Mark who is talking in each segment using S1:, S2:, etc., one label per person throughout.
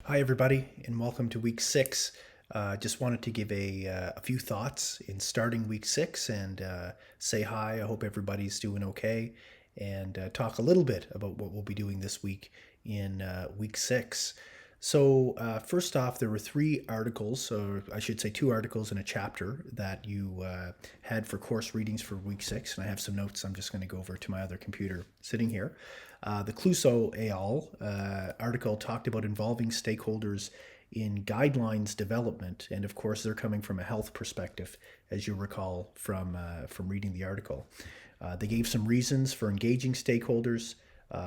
S1: Hi, everybody, and welcome to week six. Just wanted to give a few thoughts in starting week six and say hi. I hope everybody's doing okay and talk a little bit about what we'll be doing this week in week six. First off, there were three articles, or I should say two articles in a chapter that you had for course readings for week six. And I have some notes I'm just going to go over to my other computer sitting here. The Clouseau et al. Article talked about involving stakeholders in guidelines development, and of course, they're coming from a health perspective, as you recall from reading the article. They gave some reasons for engaging stakeholders,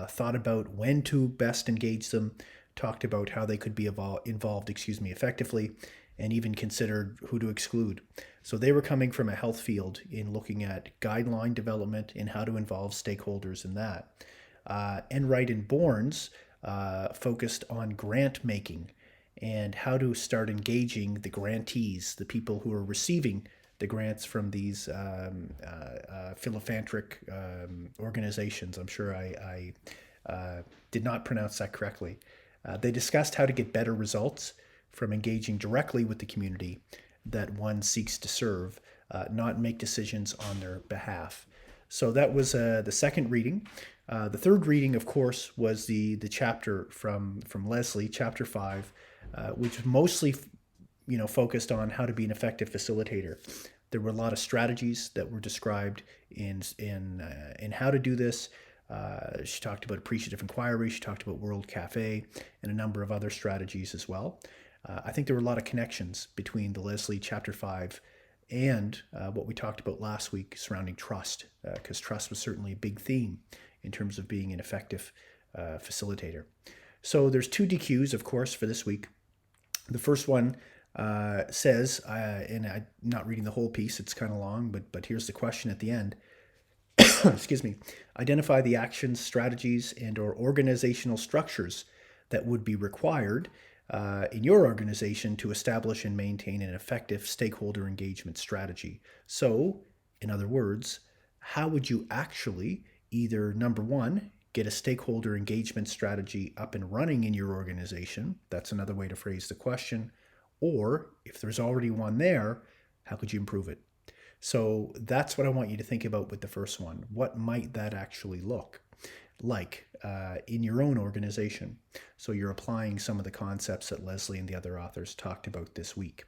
S1: thought about when to best engage them, talked about how they could be involved, effectively, and even considered who to exclude. So they were coming from a health field in looking at guideline development and how to involve stakeholders in that. Enright and Borns focused on grant making and how to start engaging the grantees, the people who are receiving the grants from these philanthropic organizations. I'm sure I did not pronounce that correctly. They discussed how to get better results from engaging directly with the community that one seeks to serve, not make decisions on their behalf. So that was the second reading. The third reading, of course, was the chapter from Leslie, chapter 5, which mostly focused on how to be an effective facilitator. There were a lot of strategies that were described in how to do this. She talked about appreciative inquiry. She talked about World Cafe and a number of other strategies as well. I think there were a lot of connections between the Leslie chapter 5 and what we talked about last week surrounding trust, because trust was certainly a big theme in terms of being an effective facilitator. So there's two DQs, of course, for this week. The first one says, and I'm not reading the whole piece, it's kind of long, but here's the question at the end. Excuse me. Identify the actions, strategies, and/or organizational structures that would be required in your organization to establish and maintain an effective stakeholder engagement strategy. So, in other words, how would you actually either, number one, get a stakeholder engagement strategy up and running in your organization? That's another way to phrase the question. Or, if there's already one there, how could you improve it? So that's what I want you to think about with the first one. What might that actually look like in your own organization? So you're applying some of the concepts that Leslie and the other authors talked about this week.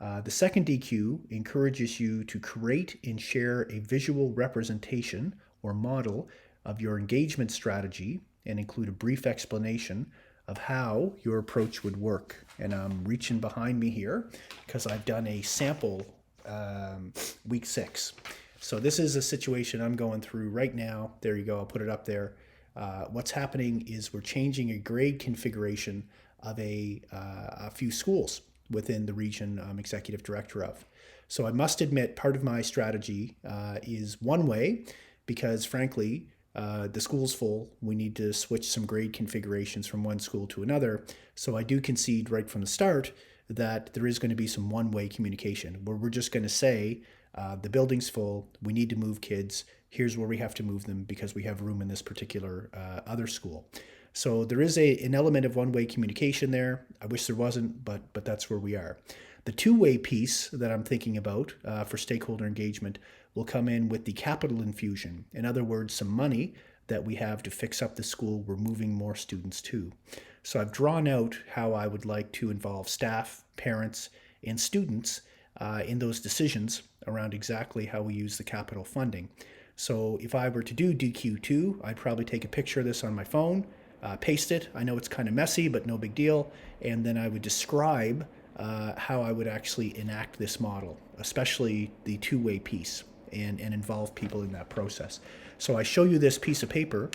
S1: The second DQ encourages you to create and share a visual representation or model of your engagement strategy and include a brief explanation of how your approach would work. And I'm reaching behind me here because I've done a sample week 6. So this is a situation I'm going through right now. There you go. I'll put it up there. What's happening is we're changing a grade configuration of a few schools within the region I'm executive director of. So I must admit part of my strategy is one way because frankly, the school's full. We need to switch some grade configurations from one school to another. So I do concede right from the start that there is going to be some one-way communication where we're just going to say, the building's full, we need to move kids, here's where we have to move them because we have room in this particular other school. So there is an element of one-way communication there. I wish there wasn't, but that's where we are. The two-way piece that I'm thinking about for stakeholder engagement will come in with the capital infusion. In other words, some money that we have to fix up the school we're moving more students to. So I've drawn out how I would like to involve staff, parents, and students in those decisions around exactly how we use the capital funding. So if I were to do DQ2, I'd probably take a picture of this on my phone, paste it. I know it's kind of messy, but no big deal. And then I would describe how I would actually enact this model, especially the two-way piece, and involve people in that process. So I show you this piece of paper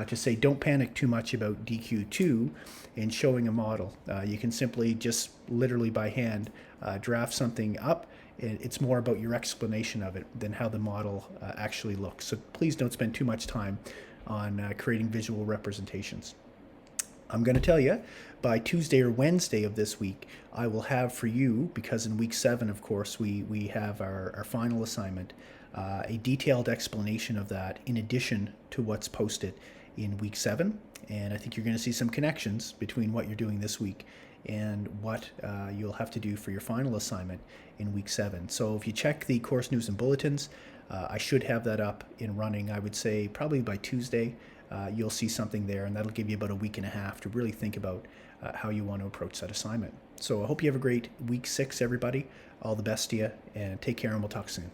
S1: to say don't panic too much about DQ2 in showing a model. You can simply just literally by hand draft something up. It's more about your explanation of it than how the model actually looks. So please don't spend too much time on creating visual representations. I'm going to tell you, by Tuesday or Wednesday of this week, I will have for you, because in week 7, of course, we have our final assignment, a detailed explanation of that in addition to what's posted in week 7. And I think you're going to see some connections between what you're doing this week and what you'll have to do for your final assignment in week 7. So if you check the course news and bulletins, I should have that up and running, I would say probably by Tuesday. You'll see something there, and that'll give you about a week and a half to really think about how you want to approach that assignment. So I hope you have a great week 6, everybody. All the best to you, and take care, and we'll talk soon.